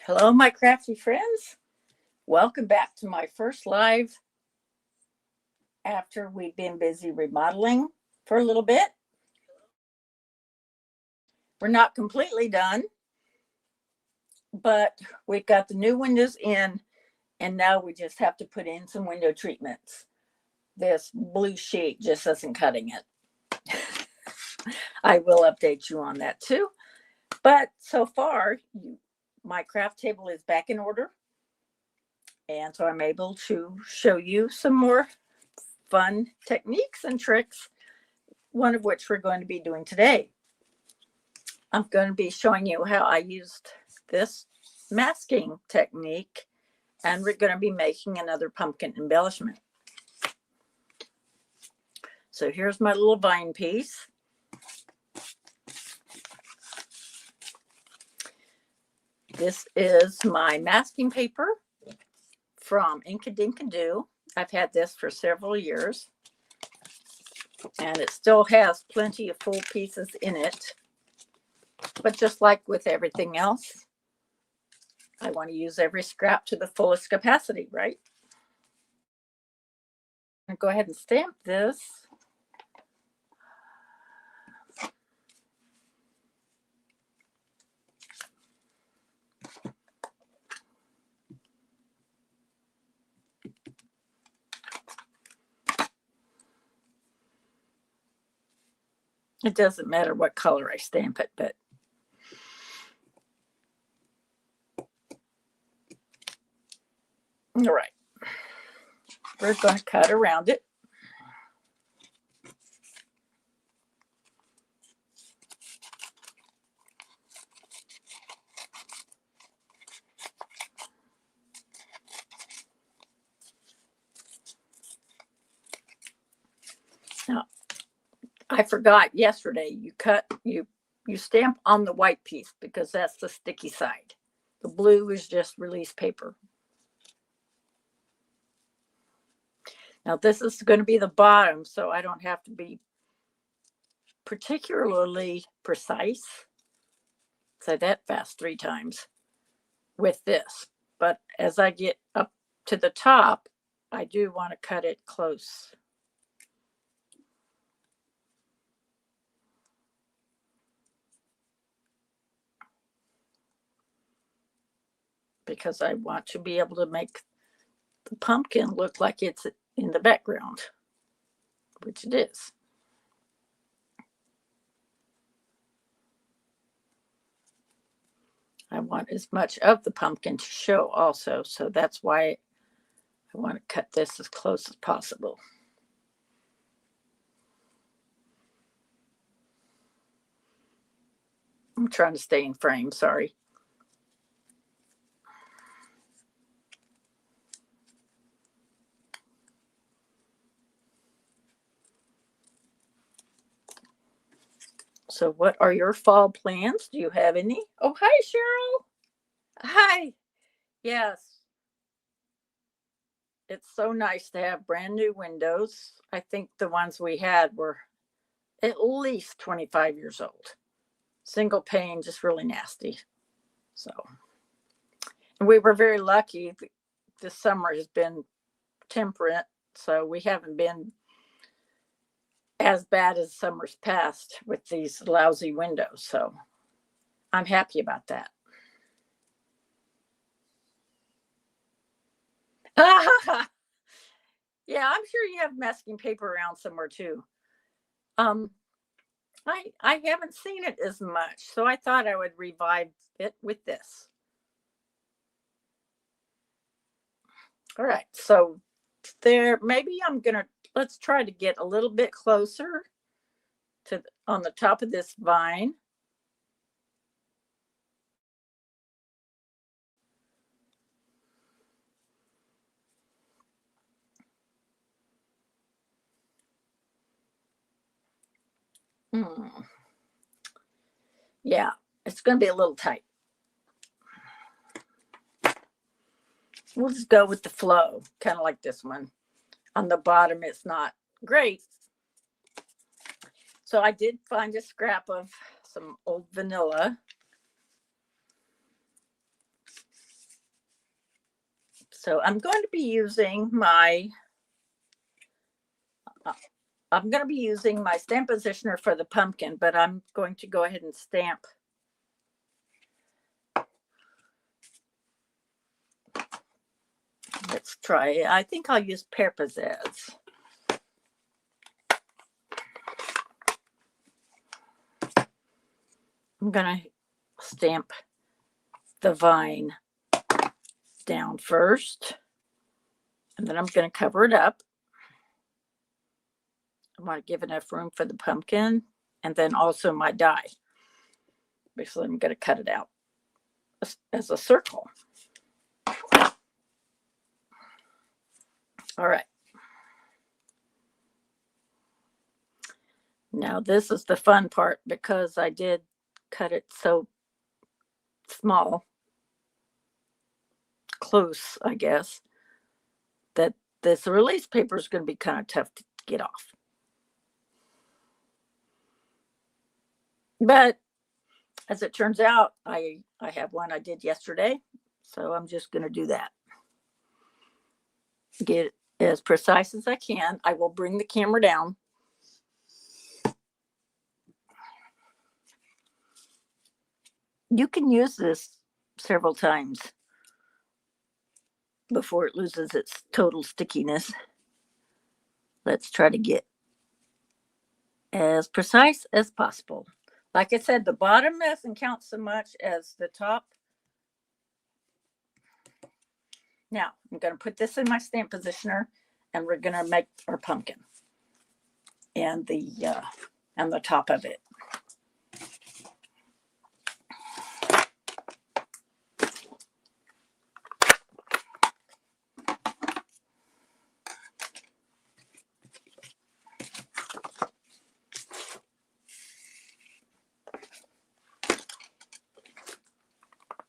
Hello, my crafty friends. Welcome back to my first live after we've been busy remodeling for a little bit. We're not completely done, but we've got the new windows in, and now we just have to put in some window treatments. This blue sheet just isn't cutting it. I will update you on that too. But so far, my craft table is back in order. And so I'm able to show you some more fun techniques and tricks, one of which we're going to be doing today. I'm going to be showing you how I used this masking technique, and we're going to be making another pumpkin embellishment. So here's my little vine piece. This is my masking paper from Inkadinkado. I've had this for several years, and it still has plenty of full pieces in it. But just like with everything else, I want to use every scrap to the fullest capacity, right? I'm going to go ahead and stamp this. It doesn't matter what color I stamp it, but all right. We're going to cut around it. Now, I forgot yesterday, you stamp on the white piece because that's the sticky side. The blue is just release paper. Now this is going to be the bottom, so I don't have to be particularly precise. Say that fast 3 times with this. But as I get up to the top, I do want to cut it close. Because I want to be able to make the pumpkin look like it's in the background, which it is. I want as much of the pumpkin to show also, so that's why I want to cut this as close as possible. I'm trying to stay in frame, sorry. So what are your fall plans? Do you have any? Oh, hi, Cheryl. Hi. Yes. It's so nice to have brand new windows. I think the ones we had were at least 25 years old. Single pane, just really nasty. So, and we were very lucky. This summer has been temperate, so we haven't been as bad as summers past with these lousy windows. So I'm happy about that. Yeah, I'm sure you have masking paper around somewhere too. Um, I haven't seen it as much, so I thought I would revive it with this. All right, so there, maybe let's try to get a little bit closer to on the top of this vine. Hmm. Yeah, it's going to be a little tight. We'll just go with the flow, kind of like this one. On the bottom, it's not great. So I did find a scrap of some old vanilla. So I'm going to be using my stamp positioner for the pumpkin, but I'm going to go ahead and stamp. Let's try. I think I'll use Pear Pizzazz. I'm going to stamp the vine down first, and then I'm going to cover it up. I want to give enough room for the pumpkin and then also my die. Basically, I'm going to cut it out as a circle. All right. Now this is the fun part because I did cut it so small, close, I guess, that this release paper is going to be kind of tough to get off. But as it turns out, I have one I did yesterday, so I'm just going to do that. Get it as precise as I can. I will bring the camera down. You can use this several times before it loses its total stickiness. Let's try to get as precise as possible. Like I said, the bottom doesn't count so much as the top. Now, I'm going to put this in my stamp positioner, and we're going to make our pumpkin and the top of it.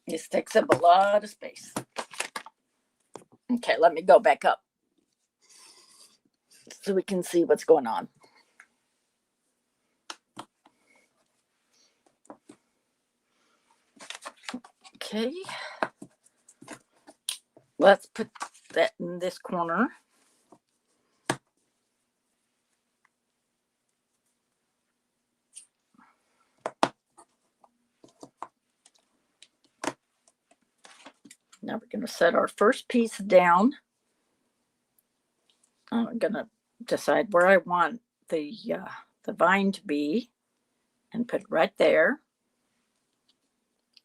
This takes up a lot of space. Okay, let me go back up so we can see what's going on. Okay, let's put that in this corner. Now we're going to set our first piece down. I'm going to decide where I want the vine to be and put it right there.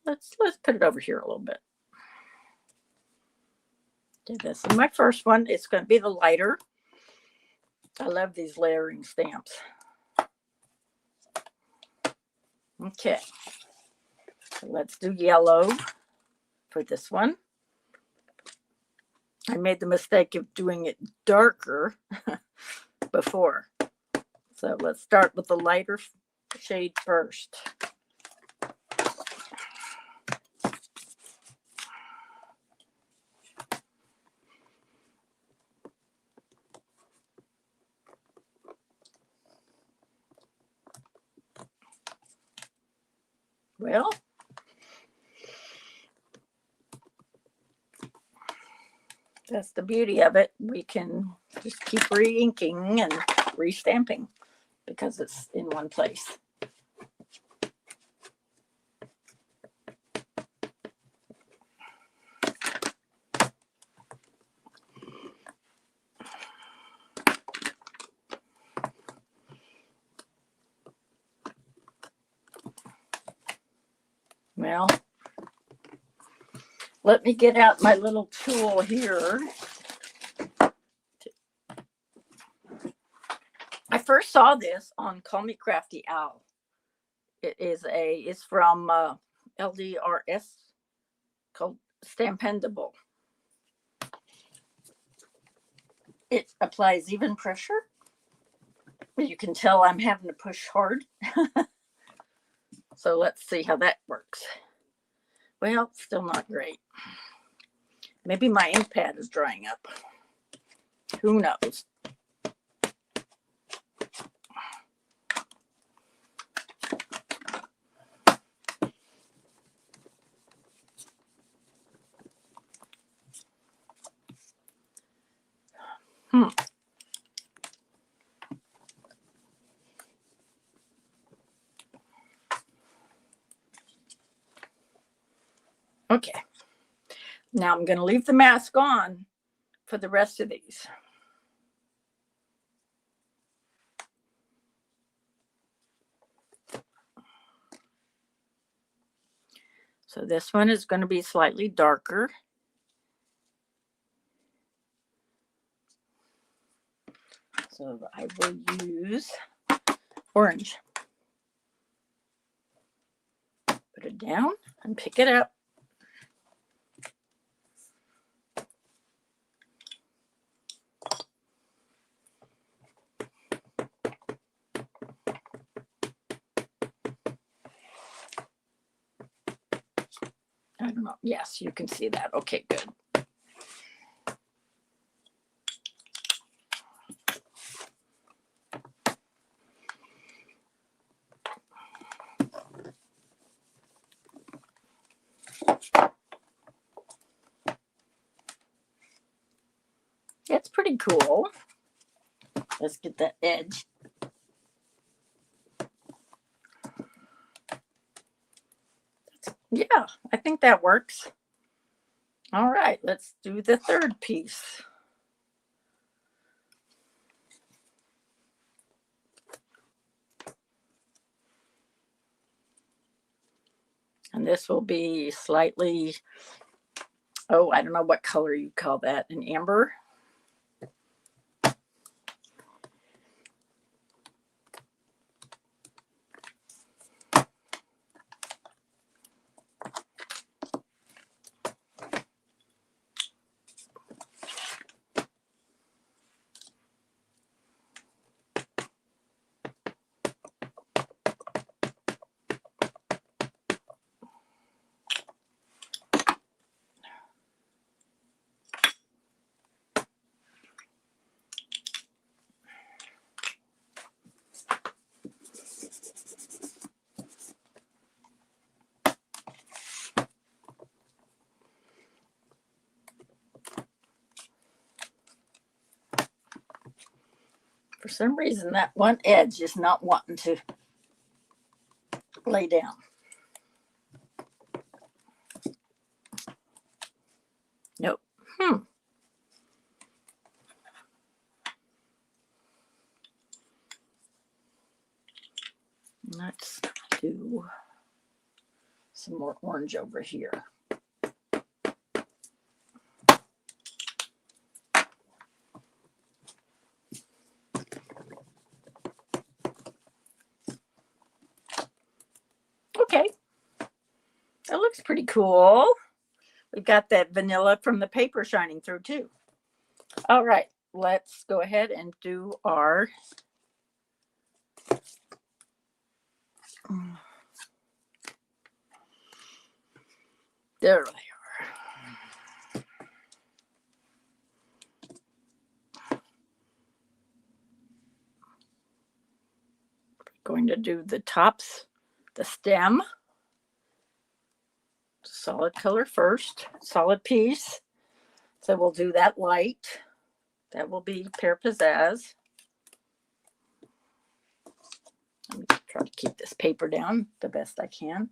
Let's put it over here a little bit. Okay, this is my first one. It's going to be the lighter. I love these layering stamps. Okay, so let's do yellow for this one. I made the mistake of doing it darker before. So let's start with the lighter shade first. Well, that's the beauty of it. We can just keep re-inking and re-stamping because it's in one place. Well, let me get out my little tool here. I first saw this on Call Me Crafty Owl. It's from LDRS called Stampendable. It applies even pressure. You can tell I'm having to push hard. So let's see how that works. Well, still not great. Maybe my ink pad is drying up. Who knows? Okay. Now I'm going to leave the mask on for the rest of these. So this one is going to be slightly darker. So I will use orange. Put it down and pick it up. I don't know. Yes, you can see that. Okay, good. It's pretty cool. Let's get that edge. Yeah, I think that works. All right, let's do the third piece. And this will be slightly, oh, I don't know what color you call that, an amber. For some reason, that one edge is not wanting to lay down. Nope. Let's do some more orange over here. Okay. That looks pretty cool. We've got that vanilla from the paper shining through too. All right, let's go ahead and do our there they are. Going to do the tops, the stem. Solid color first, solid piece. So we'll do that light. That will be Pear Pizzazz. Let me try to keep this paper down the best I can.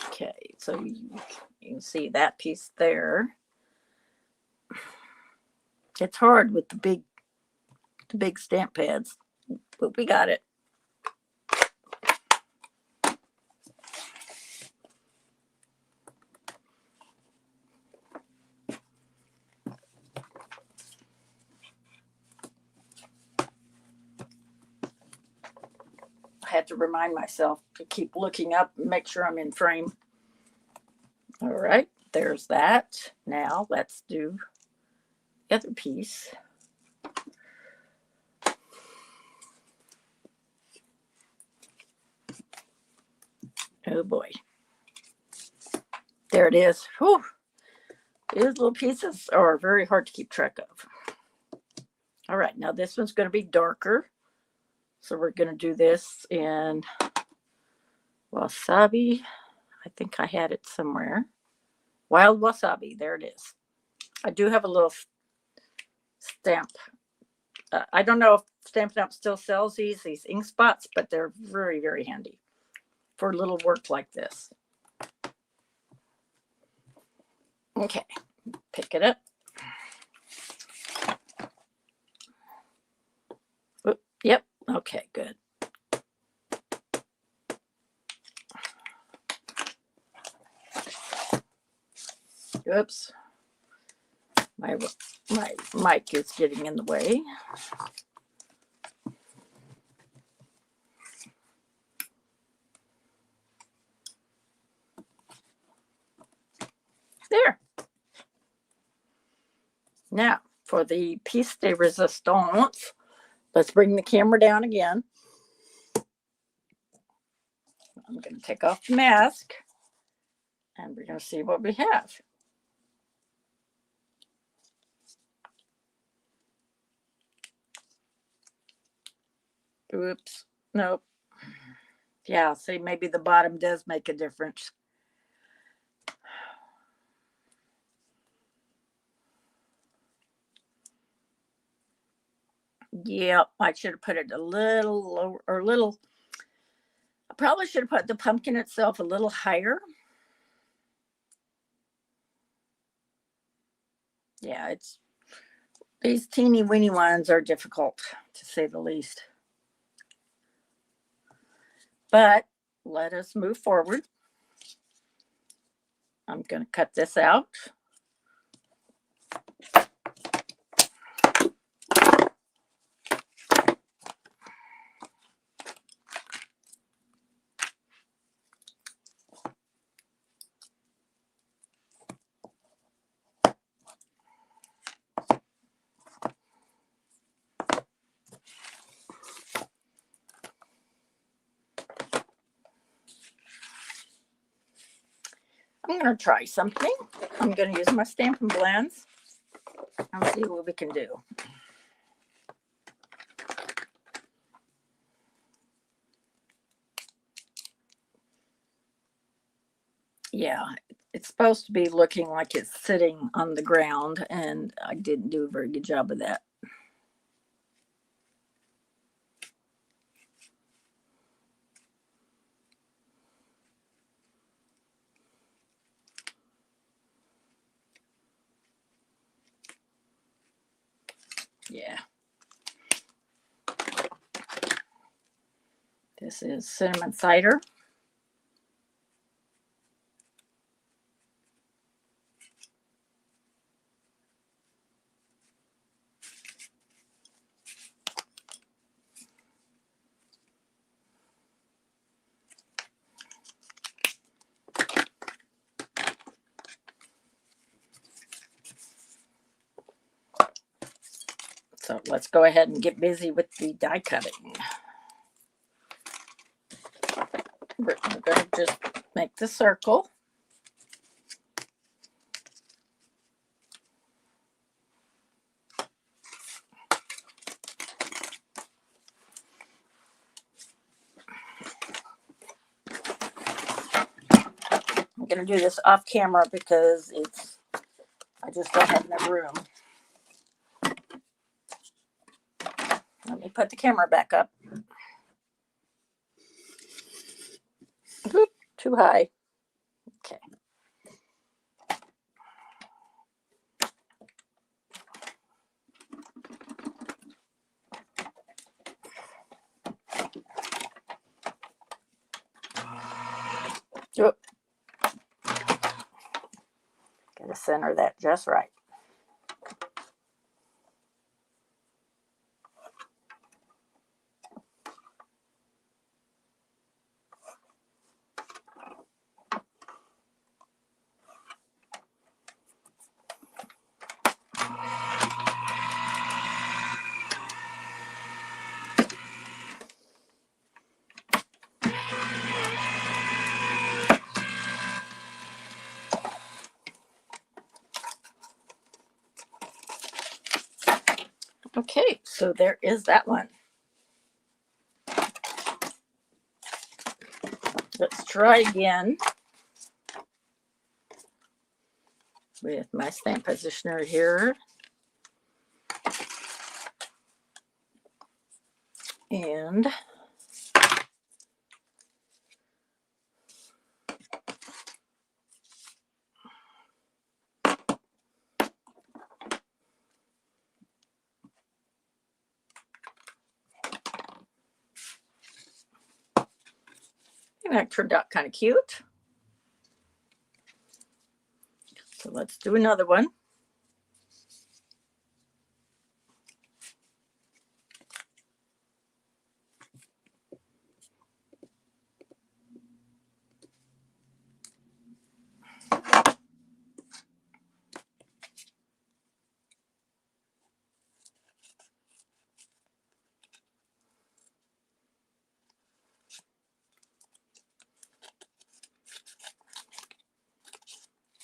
Okay, so you can see that piece there. It's hard with the big stamp pads, but we got it. I had to remind myself to keep looking up and make sure I'm in frame. All right, there's that. Now let's do the other piece. Oh boy. There it is. Whew. These little pieces are very hard to keep track of. All right, now this one's going to be darker. So we're going to do this in Wasabi. I think I had it somewhere. Wild Wasabi. There it is. I do have a little stamp. I don't know if Stampin' Up! Still sells these ink spots, but they're very, very handy for little work like this. Okay, pick it up. Oop, yep, okay, good. Oops. My mic is getting in the way. There. Now, for the piece de resistance, let's bring the camera down again. I'm going to take off the mask, and we're going to see what we have. Oops. Nope. Yeah, see, maybe the bottom does make a difference. Yeah, I should have put it a little lower, or a little. I probably should have put the pumpkin itself a little higher. Yeah, it's these teeny weeny ones are difficult, to say the least. But let us move forward. I'm going to cut this out. I'm going to try something. I'm going to use my Stampin' Blends and see what we can do. Yeah, it's supposed to be looking like it's sitting on the ground, and I didn't do a very good job of that. Yeah. This is cinnamon cider. So let's go ahead and get busy with the die cutting. We're going to just make the circle. I'm going to do this off camera because I just don't have enough room. Let me put the camera back up. Oop, too high. Okay. Oop. Gotta center that just right. Okay, so there is that one. Let's try again. with my stamp positioner here. And that turned out kind of cute. So let's do another one.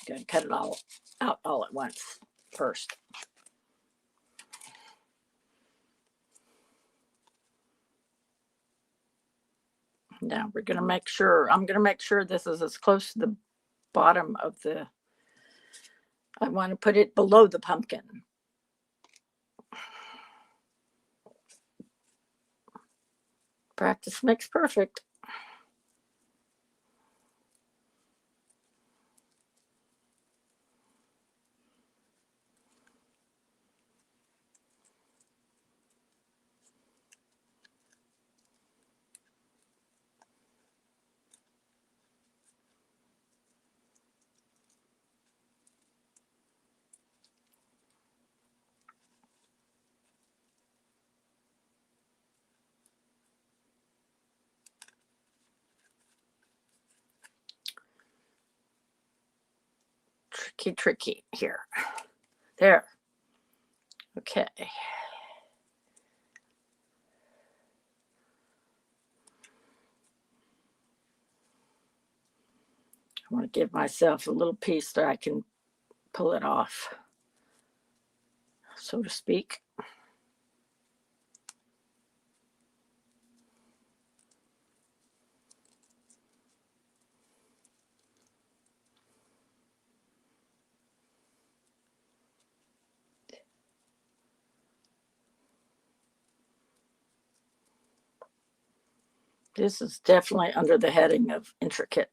Going to cut it all out all at once first. Now we're going to make sure, I'm going to make sure this is as close to the bottom of the, I want to put it below the pumpkin. Practice makes perfect. Tricky here. There. Okay. I want to give myself a little piece that I can pull it off, so to speak. This is definitely under the heading of intricate.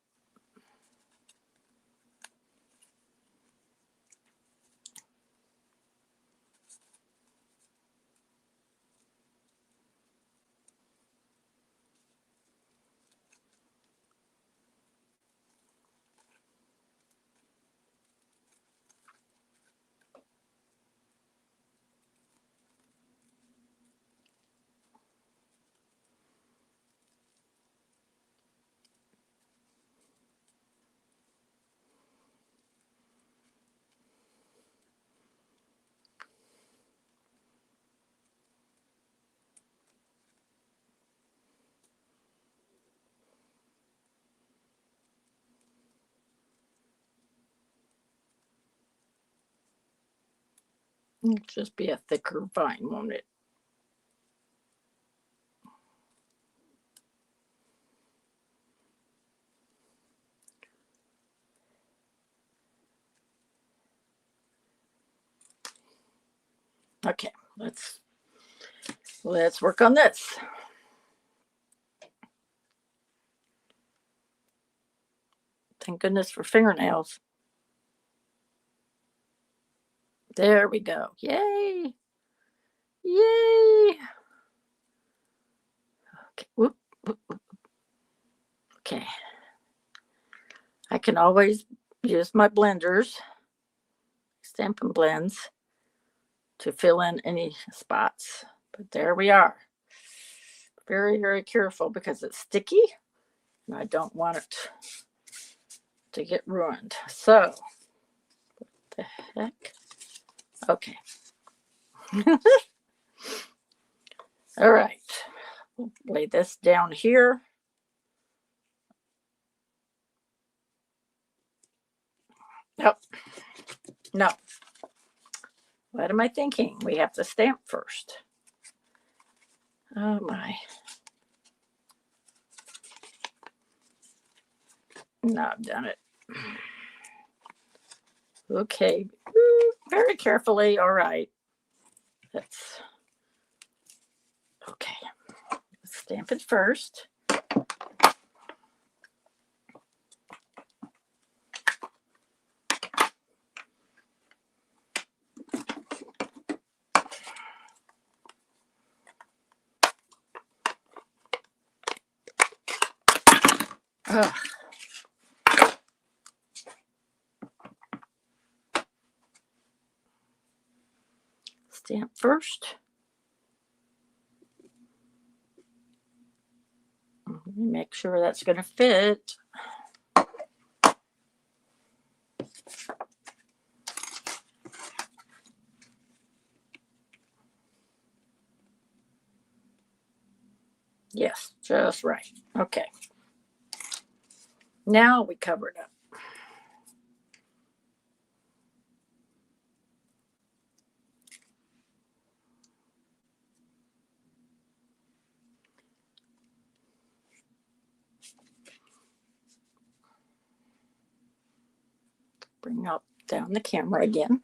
It'll just be a thicker vine, won't it? Okay, let's work on this. Thank goodness for fingernails. There we go. Yay. Yay. Okay. Whoop, whoop, whoop. Okay. I can always use my blenders, Stampin' Blends, to fill in any spots. But there we are. Very, very careful because it's sticky and I don't want it to get ruined. So, what the heck? Okay. All right. We'll lay this down here. Nope. No. What am I thinking? We have to stamp first. Oh my. No, I've done it. Okay. Very carefully. All right. That's okay. Let's stamp it first. Ugh. Stamp first. Make sure that's going to fit. Yes, just right. Okay. Now we cover it up. Bring up down the camera again.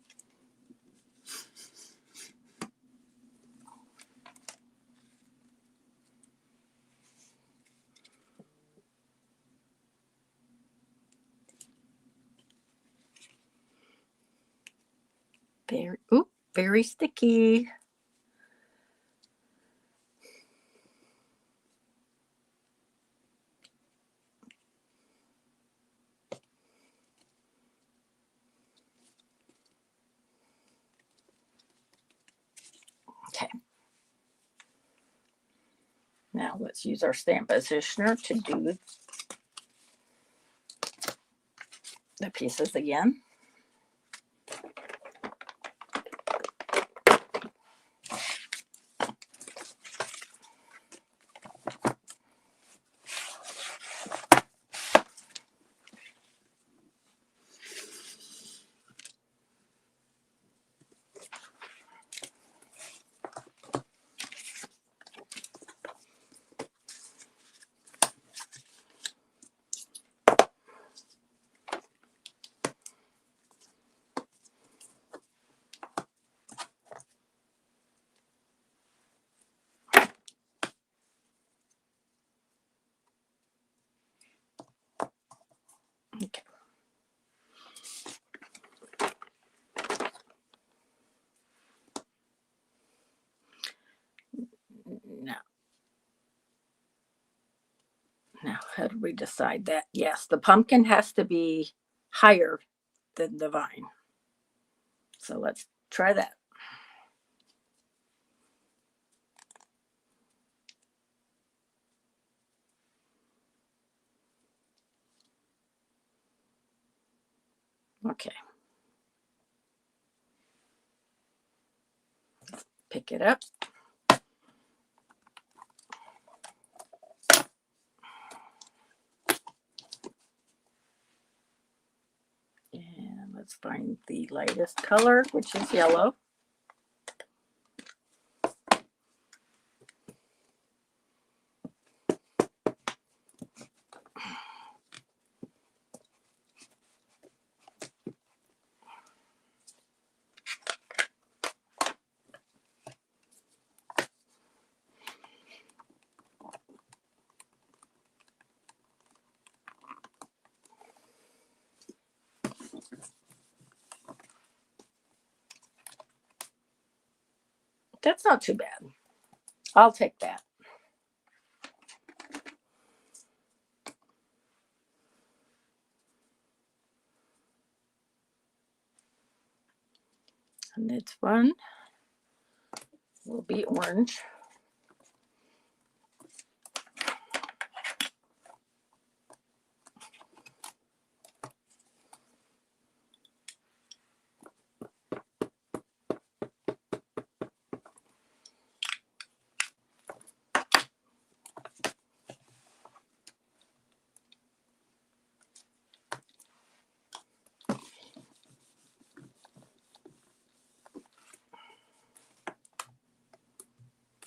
Very sticky. Okay. Now let's use our stamp positioner to do the pieces again. Okay. Now, how do we decide that? Yes, the pumpkin has to be higher than the vine. So let's try that. Okay. Pick it up. And let's find the lightest color, which is yellow. That's not too bad. I'll take that. And this one will be orange.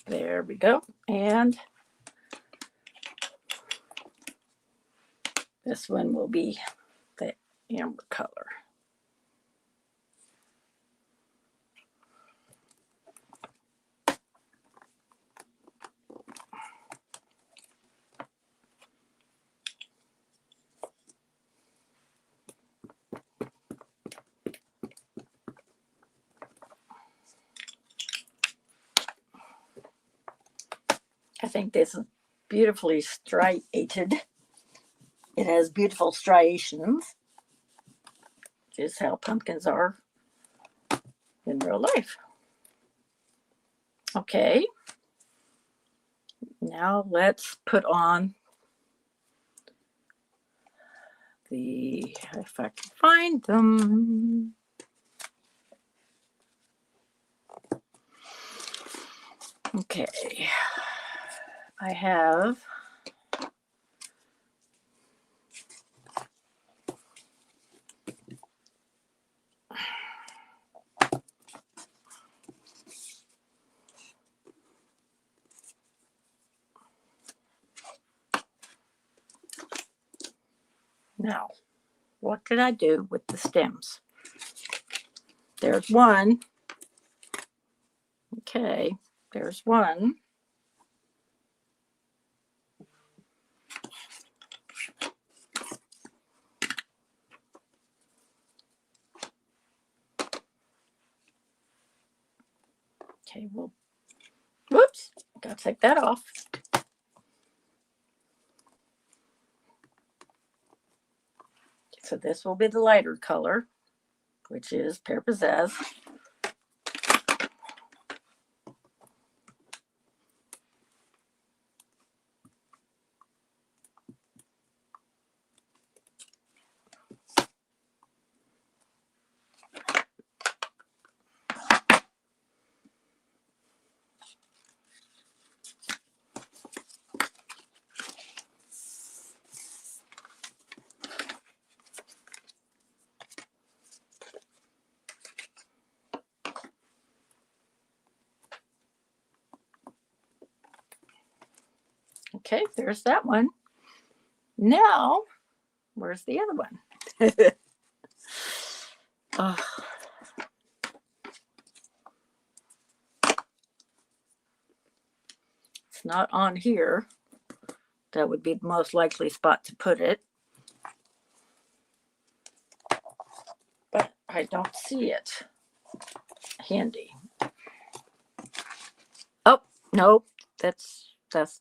There we go. And this one will be the amber color. I think this is beautifully striated. It has beautiful striations, which is how pumpkins are in real life. Okay. Now let's put on if I can find them. Okay. I have now, what did I do with the stems? There's one. Okay, there's one. Okay, well, whoops, gotta take that off. So this will be the lighter color, which is Pear Pizzazz. Okay, there's that one. Now, where's the other one? It's not on here. That would be the most likely spot to put it. But I don't see it handy. Oh, no, that's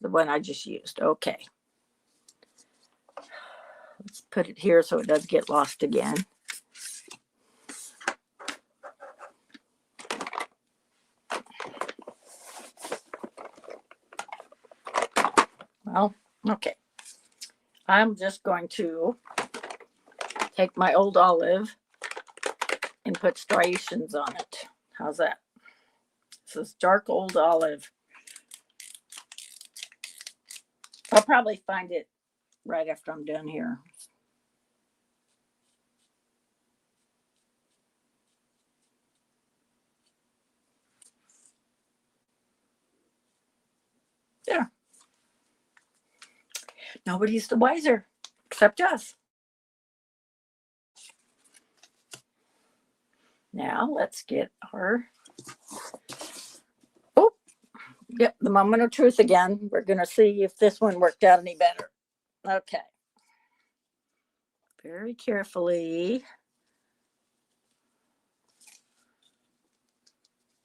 the one I just used. Okay. Let's put it here so it doesn't get lost again. Well, okay. I'm just going to take my old olive and put striations on it. How's that? This is dark old olive. I'll probably find it right after I'm done here. There. Nobody's the wiser except us. Now let's get our, oh, yep, the moment of truth again. We're going to see if this one worked out any better. Okay. Very carefully.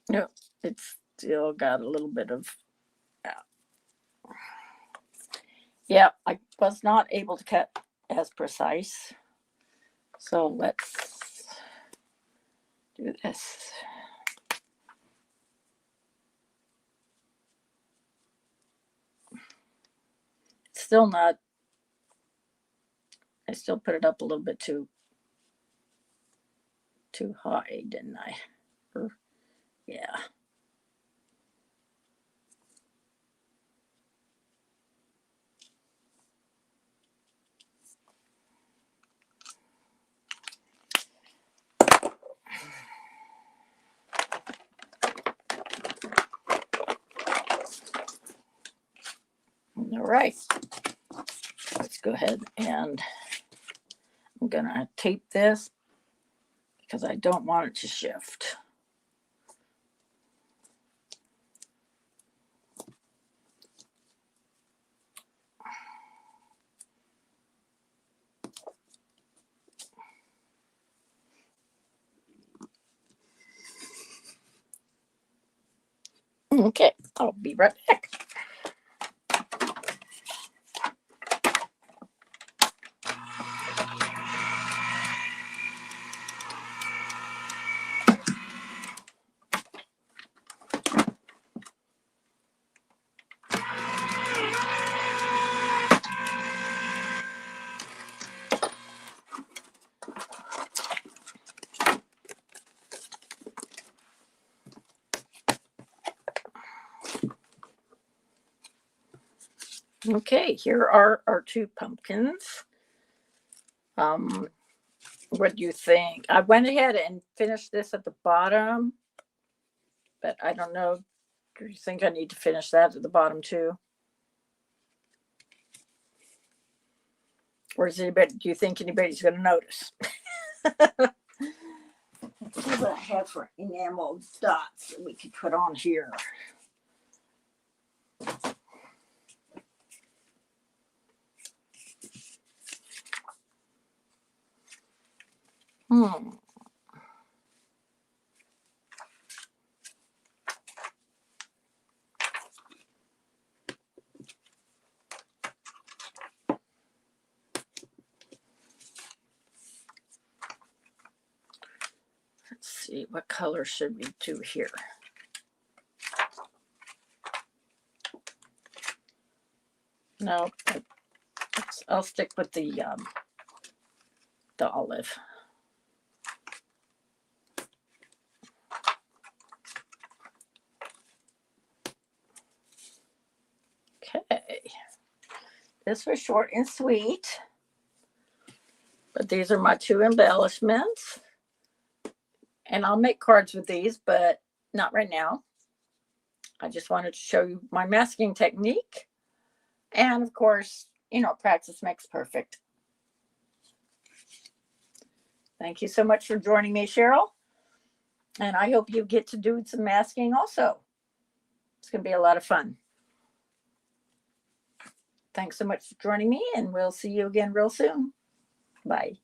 No, it's still got a little bit of, yeah, I was not able to cut as precise. So let's do this. It's still not, I still put it up a little bit too high, didn't I? Yeah. All right. Let's go ahead and I'm going to tape this because I don't want it to shift. Okay, I'll be right back. Okay, here are our two pumpkins. What do you think? I went ahead and finished this at the bottom, but I don't know. Do you think I need to finish that at the bottom too? Or is anybody, do you think anybody's going to notice? Let's see what I have for enamel dots that we could put on here. Hmm. Let's see, what color should we do here? No, I'll stick with the olive. Okay, this was short and sweet, but these are my two embellishments. And I'll make cards with these, but not right now. I just wanted to show you my masking technique. And of course, practice makes perfect. Thank you so much for joining me, Cheryl. And I hope you get to do some masking also. It's going to be a lot of fun. Thanks so much for joining me, and we'll see you again real soon. Bye.